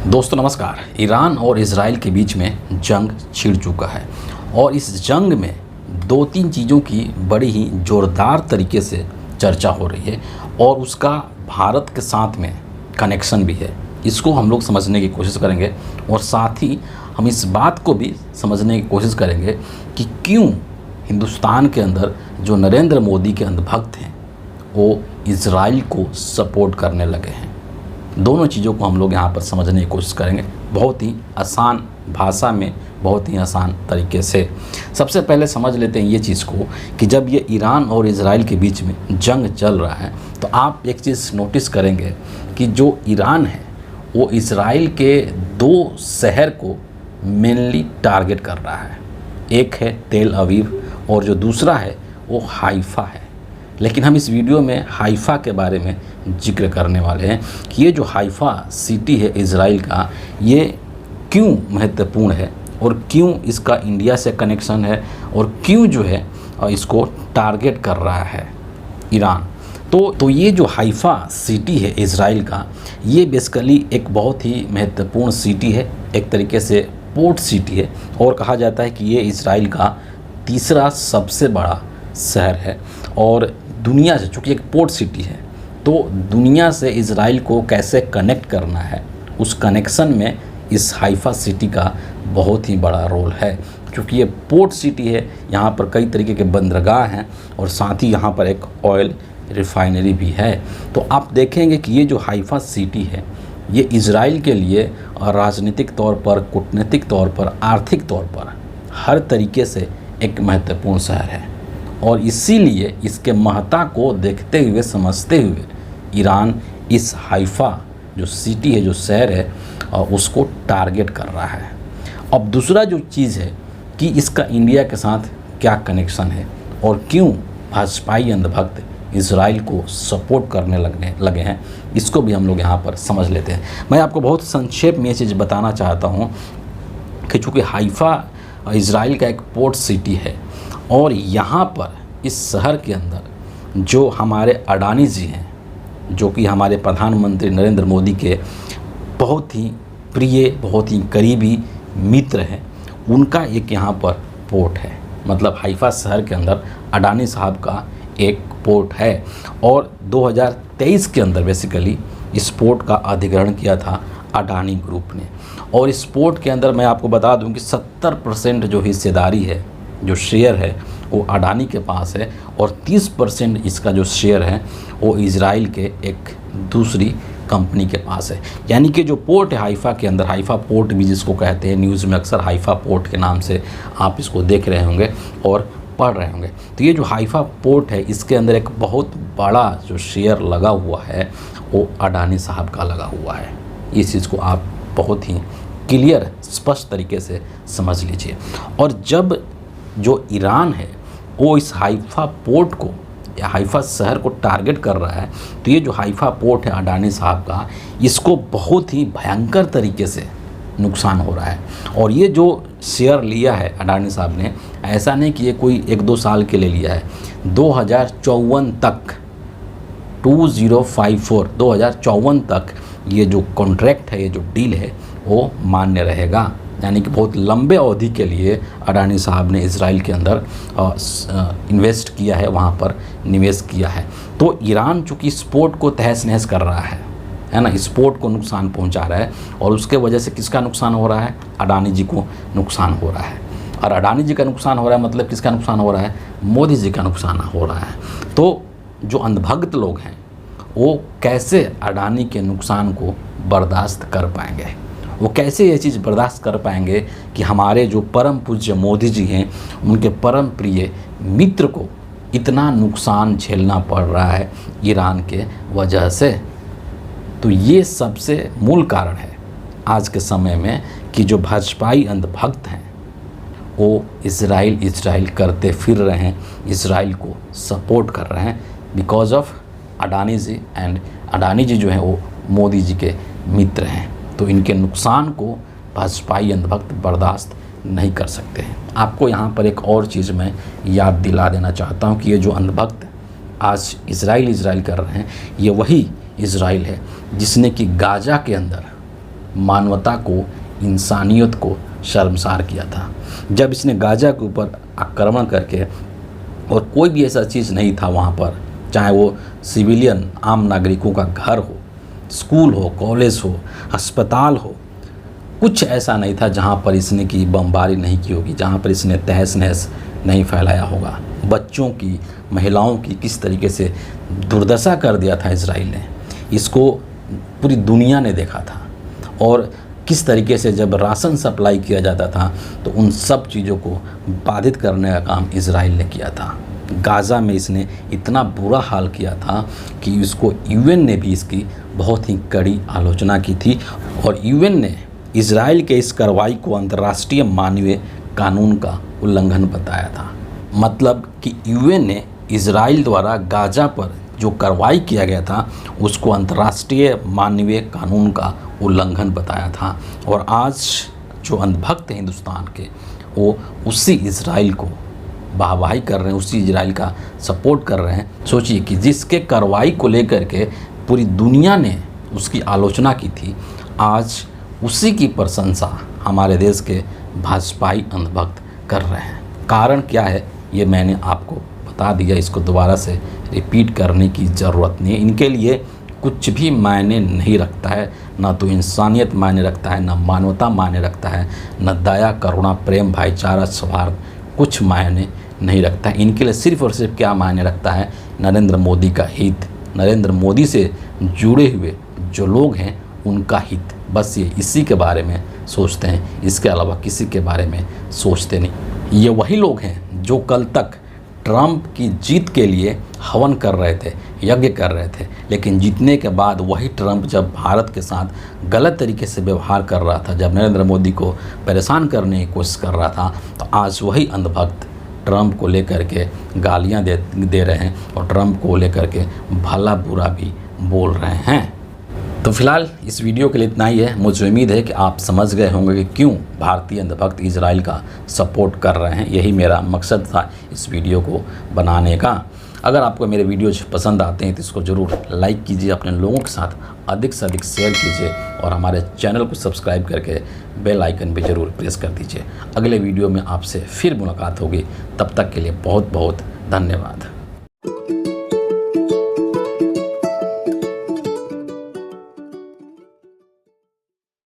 दोस्तों नमस्कार। ईरान और इजराइल के बीच में जंग छिड़ चुका है और इस जंग में दो तीन चीज़ों की बड़ी ही ज़ोरदार तरीके से चर्चा हो रही है और उसका भारत के साथ में कनेक्शन भी है। इसको हम लोग समझने की कोशिश करेंगे और साथ ही हम इस बात को भी समझने की कोशिश करेंगे कि क्यों हिंदुस्तान के अंदर जो नरेंद्र मोदी के अंधभक्त हैं वो इजराइल को सपोर्ट करने लगे हैं। दोनों चीज़ों को हम लोग यहाँ पर समझने की कोशिश करेंगे बहुत ही आसान भाषा में, बहुत ही आसान तरीके से। सबसे पहले समझ लेते हैं ये चीज़ को कि जब ये ईरान और इजराइल के बीच में जंग चल रहा है तो आप एक चीज़ नोटिस करेंगे कि जो ईरान है वो इजराइल के दो शहर को मेनली टारगेट कर रहा है। एक है तेल अवीव और जो दूसरा है वो हाइफा है। लेकिन हम इस वीडियो में हाइफा के बारे में जिक्र करने वाले हैं कि ये जो हाइफा सिटी है इजराइल का, ये क्यों महत्वपूर्ण है और क्यों इसका इंडिया से कनेक्शन है और क्यों जो है इसको टारगेट कर रहा है ईरान। तो ये जो हाइफा सिटी है इजराइल का, ये बेसिकली एक बहुत ही महत्वपूर्ण सिटी है, एक तरीके से पोर्ट सिटी है और कहा जाता है कि ये इजराइल का तीसरा सबसे बड़ा शहर है। और दुनिया से, चूँकि एक पोर्ट सिटी है, तो दुनिया से इजराइल को कैसे कनेक्ट करना है, उस कनेक्शन में इस हाइफा सिटी का बहुत ही बड़ा रोल है। क्योंकि ये पोर्ट सिटी है, यहाँ पर कई तरीके के बंदरगाह हैं और साथ ही यहाँ पर एक ऑयल रिफाइनरी भी है। तो आप देखेंगे कि ये जो हाइफा सिटी है ये इजराइल के लिए राजनीतिक तौर पर, कूटनीतिक तौर पर, आर्थिक तौर पर हर तरीके से एक महत्वपूर्ण शहर है। और इसीलिए इसके महत्ता को देखते हुए, समझते हुए ईरान इस हाइफा जो सिटी है, जो शहर है, उसको टारगेट कर रहा है। अब दूसरा जो चीज़ है कि इसका इंडिया के साथ क्या कनेक्शन है और क्यों भाजपाई अंधभक्त इजराइल को सपोर्ट करने लगे हैं, इसको भी हम लोग यहाँ पर समझ लेते हैं। मैं आपको बहुत संक्षेप में ये चीज़ बताना चाहता हूँ कि चूँकि हाइफा इजराइल का एक पोर्ट सिटी है और यहाँ पर इस शहर के अंदर जो हमारे अडानी जी हैं, जो कि हमारे प्रधानमंत्री नरेंद्र मोदी के बहुत ही प्रिय, बहुत ही करीबी मित्र हैं, उनका एक यहाँ पर पोर्ट है। मतलब हाइफा शहर के अंदर अडानी साहब का एक पोर्ट है और 2023 के अंदर बेसिकली इस पोर्ट का अधिग्रहण किया था अडानी ग्रुप ने। और इस पोर्ट के अंदर मैं आपको बता दूं कि 70% जो हिस्सेदारी है, जो शेयर है, वो अडानी के पास है और 30% इसका जो शेयर है वो इजराइल के एक दूसरी कंपनी के पास है। यानी कि जो पोर्ट है हाइफा के अंदर, हाइफा पोर्ट भी जिसको कहते हैं, न्यूज़ में अक्सर हाइफा पोर्ट के नाम से आप इसको देख रहे होंगे और पढ़ रहे होंगे। तो ये जो हाइफा पोर्ट है, इसके अंदर एक बहुत बड़ा जो शेयर लगा हुआ है वो अडानी साहब का लगा हुआ है। इस चीज़ को आप बहुत ही क्लियर, स्पष्ट तरीके से समझ लीजिए। और जब जो ईरान है वो इस हाइफा पोर्ट को या हाइफा शहर को टारगेट कर रहा है, तो ये जो हाइफा पोर्ट है अडानी साहब का, इसको बहुत ही भयंकर तरीके से नुकसान हो रहा है। और ये जो शेयर लिया है अडानी साहब ने, ऐसा नहीं कि ये कोई 1-2 साल के लिए लिया है, 2054 तक, 2054 तक ये जो कॉन्ट्रैक्ट है, ये जो डील है, वो मान्य रहेगा। यानी कि बहुत लंबे अवधि के लिए अडानी साहब ने इजराइल के अंदर इन्वेस्ट किया है, वहाँ पर निवेश किया है। तो ईरान चूँकि इस पोर्ट को तहस नहस कर रहा है ना, इस पोर्ट को नुकसान पहुँचा रहा है और उसके वजह से किसका नुकसान हो रहा है? अडानी जी को नुकसान हो रहा है। और अडानी जी का नुकसान हो रहा है मतलब किसका नुकसान हो रहा है? मोदी जी का नुकसान हो रहा है। तो जो अंधभक्त लोग हैं वो कैसे अडानी के नुकसान को बर्दाश्त कर पाएंगे? वो कैसे ये चीज़ बर्दाश्त कर पाएंगे कि हमारे जो परम पूज्य मोदी जी हैं, उनके परम प्रिय मित्र को इतना नुकसान झेलना पड़ रहा है ईरान के वजह से? तो ये सबसे मूल कारण है आज के समय में कि जो भाजपाई अंधभक्त हैं वो इजराइल करते फिर रहे हैं, इजराइल को सपोर्ट कर रहे हैं because of Adani ji. And Adani ji जो हैं वो मोदी जी के मित्र हैं। तो इनके नुकसान को भाजपाई अंधभक्त बर्दाश्त नहीं कर सकते हैं। आपको यहाँ पर एक और चीज़ मैं याद दिला देना चाहता हूँ कि ये जो अंधभक्त आज इजराइल कर रहे हैं, ये वही इजराइल है जिसने कि गाजा के अंदर मानवता को, इंसानियत को शर्मसार किया था। जब इसने गाज़ा के ऊपर आक्रमण करके, और कोई भी ऐसा चीज़ नहीं था वहाँ पर, चाहे वो सिविलियन आम नागरिकों का घर हो, स्कूल हो, कॉलेज हो, अस्पताल हो, कुछ ऐसा नहीं था जहाँ पर इसने की बमबारी नहीं की होगी, जहाँ पर इसने तहस नहस नहीं फैलाया होगा। बच्चों की, महिलाओं की किस तरीके से दुर्दशा कर दिया था इसराइल ने, इसको पूरी दुनिया ने देखा था। और किस तरीके से जब राशन सप्लाई किया जाता था तो उन सब चीज़ों को बाधित करने का काम इसराइल ने किया था। गाज़ा में इसने इतना बुरा हाल किया था कि इसको यूएन ने भी इसकी बहुत ही कड़ी आलोचना की थी, और यूएन ने इसराइल के इस कार्रवाई को अंतर्राष्ट्रीय मानवीय कानून का उल्लंघन बताया था। मतलब कि यूएन ने इसराइल द्वारा गाज़ा पर जो कार्रवाई किया गया था उसको अंतर्राष्ट्रीय मानवीय कानून का उल्लंघन बताया था। और आज जो अंधभक्त हैं हिंदुस्तान के, वो उसी इसराइल को वाहवाही कर रहे हैं, उसी इसराइल का सपोर्ट कर रहे हैं। सोचिए कि जिसके कार्रवाई को लेकर के पूरी दुनिया ने उसकी आलोचना की थी, आज उसी की प्रशंसा हमारे देश के भाजपाई अंधभक्त कर रहे हैं। कारण क्या है ये मैंने आपको बता दिया, इसको दोबारा से रिपीट करने की ज़रूरत नहीं है। इनके लिए कुछ भी मायने नहीं रखता है, ना तो इंसानियत मायने रखता है, ना मानवता मायने रखता है, ना दया, करुणा, प्रेम, भाईचारा, सौहार्द कुछ मायने नहीं रखता है। इनके लिए सिर्फ और सिर्फ क्या मायने रखता है, नरेंद्र मोदी का हित, नरेंद्र मोदी से जुड़े हुए जो लोग हैं उनका हित, बस ये इसी के बारे में सोचते हैं, इसके अलावा किसी के बारे में सोचते नहीं। ये वही लोग हैं जो कल तक ट्रंप की जीत के लिए हवन कर रहे थे, यज्ञ कर रहे थे, लेकिन जीतने के बाद वही ट्रंप जब भारत के साथ गलत तरीके से व्यवहार कर रहा था, जब नरेंद्र मोदी को परेशान करने की कोशिश कर रहा था, तो आज वही अंधभक्त ट्रंप को लेकर के गालियां दे रहे हैं और ट्रंप को लेकर के भला बुरा भी बोल रहे हैं। तो फिलहाल इस वीडियो के लिए इतना ही है। मुझे उम्मीद है कि आप समझ गए होंगे कि क्यों भारतीय अंधभक्त इजराइल का सपोर्ट कर रहे हैं। यही मेरा मकसद था इस वीडियो को बनाने का। अगर आपको मेरे वीडियोज पसंद आते हैं तो इसको ज़रूर लाइक कीजिए, अपने लोगों के साथ अधिक से अधिक शेयर कीजिए और हमारे चैनल को सब्सक्राइब करके बेल आइकन भी ज़रूर प्रेस कर दीजिए। अगले वीडियो में आपसे फिर मुलाकात होगी, तब तक के लिए बहुत बहुत धन्यवाद।